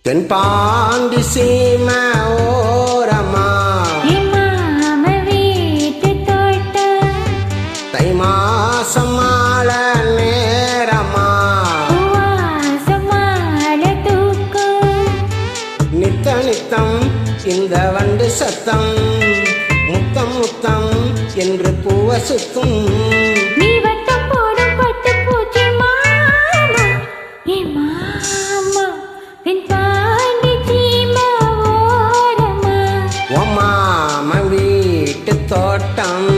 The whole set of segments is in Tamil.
தென்பாண்டி சீமை ஓரமா மாம வீட்டு தோட்டம் தை மாசம் மாலை நேரமா வாசமால தூக்கம் நித்த நித்தம் இந்த வண்டு சத்தம் முத்தம் முத்தம் என்று பூவ சுத்தும் நீ வட்டம் போடும் பட்டு பூச்சி மாமா ஏ மாமா தென்பாண்டி சீமை ஓரமா மாம வீட்டு தோட்டம்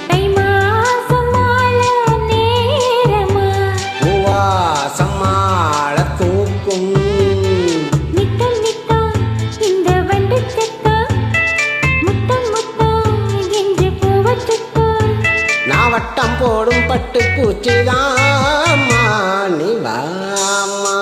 தை மாசம் மாலை நேரமா பூவாசம் மாலை தூக்கும் நித்தம் நித்தம் இந்த வண்டு சத்தம் முத்தம் முத்தம் என்று பூவ சுத்தம் நான் வட்டம் போடும் பட்டு பூச்சிதாம்மா நீ வாம்மா.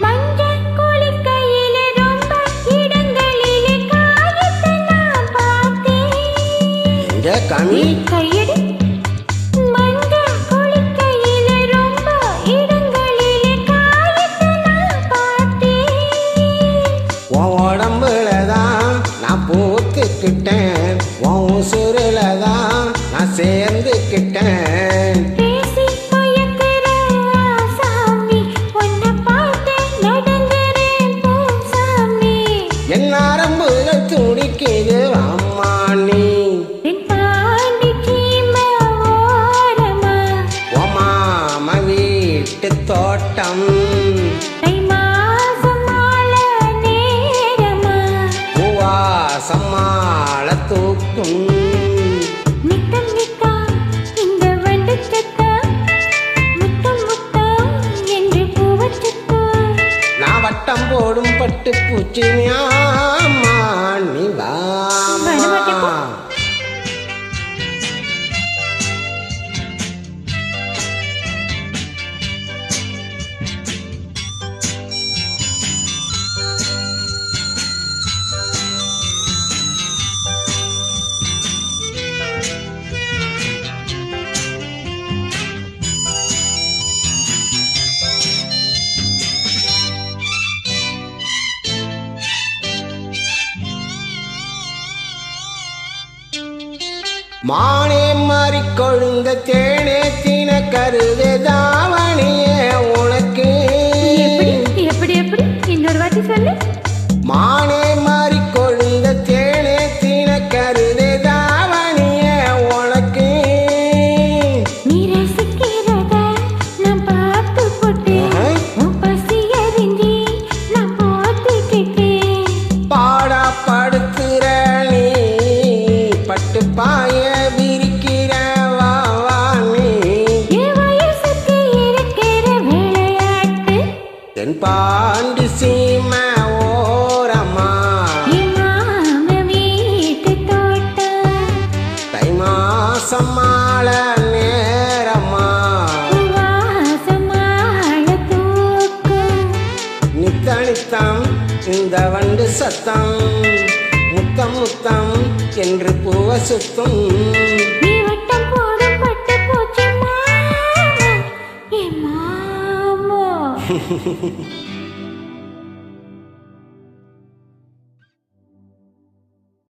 மஞ்சள் குளிக்கையிலே ரொம்ப இடங்களிலே காயத்தை நான் பார்த்தேன். எங்க கனி கையடி மஞ்சள் குளிக்கையிலே ரொம்ப இடங்களிலே காயத்தை நான் பார்த்தேன். உன் உடம்புலதான் நான் பூத்துக்கிட்டேன், உன் உசுருலதான் நான் சேர்ந்துக்கிட்டேன். பேசி மயக்கிற ஆசாமி, உன்னை பார்த்து நடந்துறேன் பூசாமி. என் நரம்புகள் துடிக்குது அம்மா நீ தென்பாண்டி சீமை ஓரமா உன் மாம வீட்டு தோட்டம் தை மாசம் மாலை நேரமா பூவாசம் மாலை தூக்கும் நித்தம் நித்தம் இந்த வண்டு சத்தம் முத்தம் முத்தம் என்று பூவச் சுத்தம் நான் வட்டம் போடும் பட்டு பூச்சி அம்மா நீ வாம்மா. மானே மாறி கொழுந்த தேனே தின கருது தாவணியே உனக்கு எப்படி எப்படி எப்படி இன்னொரு வாட்டி சொல்லு மானே மாறி கொழுந்த தேனே தின கருது தாவணியே உனக்கு நீ ரசிக்கிறத நான் பார்த்து போட்டேன் உன் பசி அறிஞ்சி நான் பார்த்துக்கிட்டேன் பாடா படுத்துற நீ பட்டு பாய விரிக்கிற வா வா நீ என் வயசுக்கு இருக்கிற விளையாட்டு தென்பாண்டி சீமை ஓரமா என் மாம வீட்டு தோட்டம் தை மாசம் மாலை நேரமா வாசமால தூக்கம் நித்த நித்தம் இந்த வண்டு சத்தம் முத்தம் முத்தம் என்று பூவ சுத்தும் நீ வட்டம் போடும் பட்டு பூச்சி மாமா என் மாமா